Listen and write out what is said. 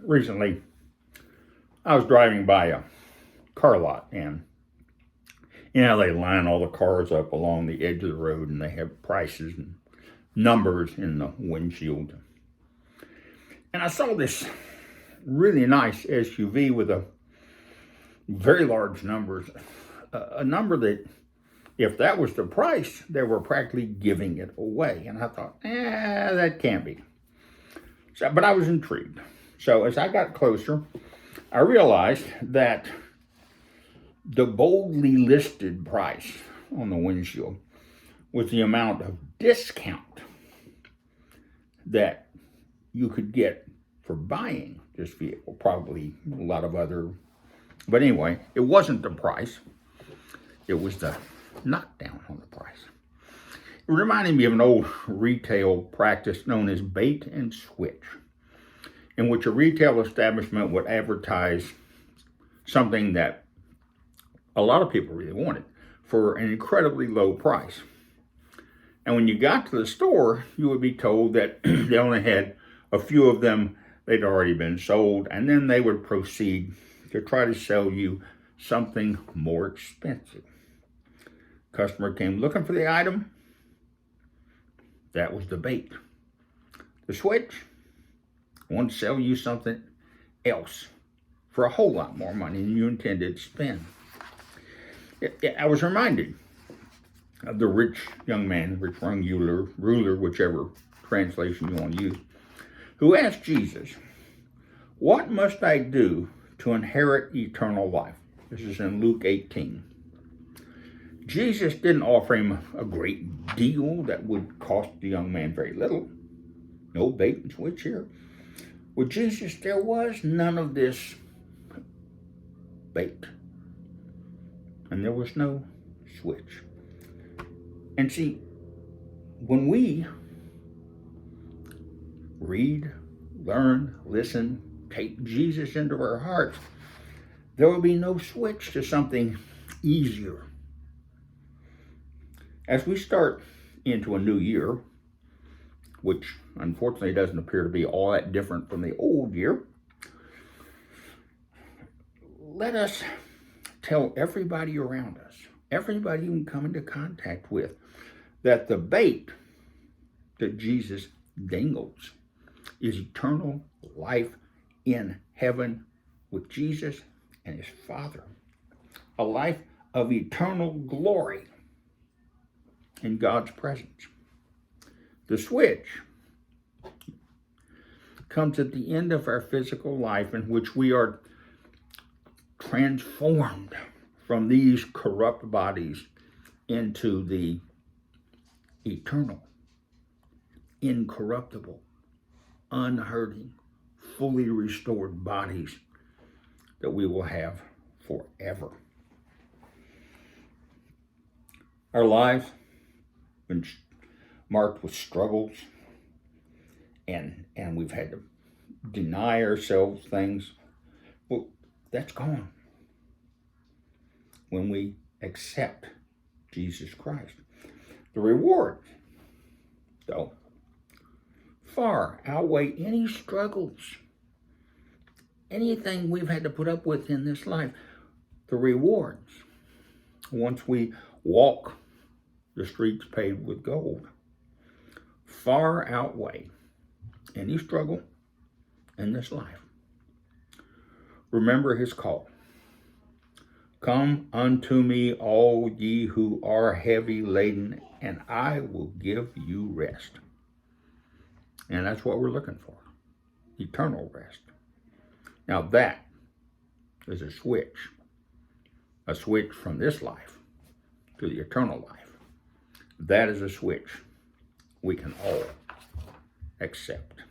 Recently, I was driving by a car lot, and they line all the cars up along the edge of the road, and they have prices and numbers in the windshield. And I saw this really nice SUV with a very large numbers, a number that, if that was the price, they were practically giving it away. And I thought, that can't be. So, but I was intrigued. So as I got closer, I realized that the boldly listed price on the windshield was the amount of discount that you could get for buying this vehicle. Probably a lot of other, but anyway, it wasn't the price. It was the knockdown on the price. It reminded me of an old retail practice known as bait and switch, in which a retail establishment would advertise something that a lot of people really wanted for an incredibly low price. And when you got to the store, you would be told that they only had a few of them, they'd already been sold, and then they would proceed to try to sell you something more expensive. Customer came looking for the item. That was the bait. The switch wanted to sell you something else for a whole lot more money than you intended to spend. I was reminded of the rich young man, rich young ruler, whichever translation you want to use, who asked Jesus, "What must I do to inherit eternal life?" This is in Luke 18. Jesus didn't offer him a great deal that would cost the young man very little. No bait and switch here. With Jesus, there was none of this bait. And there was no switch. And see, when we read, learn, listen, take Jesus into our hearts, there will be no switch to something easier. As we start into a new year, which unfortunately doesn't appear to be all that different from the old year, let us tell everybody around us, everybody we come into contact with, that the bait that Jesus dangles is eternal life in heaven with Jesus and his Father. A life of eternal glory in God's presence. The switch comes at the end of our physical life, in which we are transformed from these corrupt bodies into the eternal, incorruptible, unhurting, fully restored bodies that we will have forever. Our lives been marked with struggles, and we've had to deny ourselves things. Well, that's gone when we accept Jesus Christ. The rewards, though, far outweigh any struggles, anything we've had to put up with in this life. The rewards, once we walk the streets paved with gold, far outweigh any struggle in this life. Remember his call. Come unto me, all ye who are heavy laden, and I will give you rest. And that's what we're looking for, eternal rest. Now that is a switch from this life to the eternal life. That is a switch we can all accept.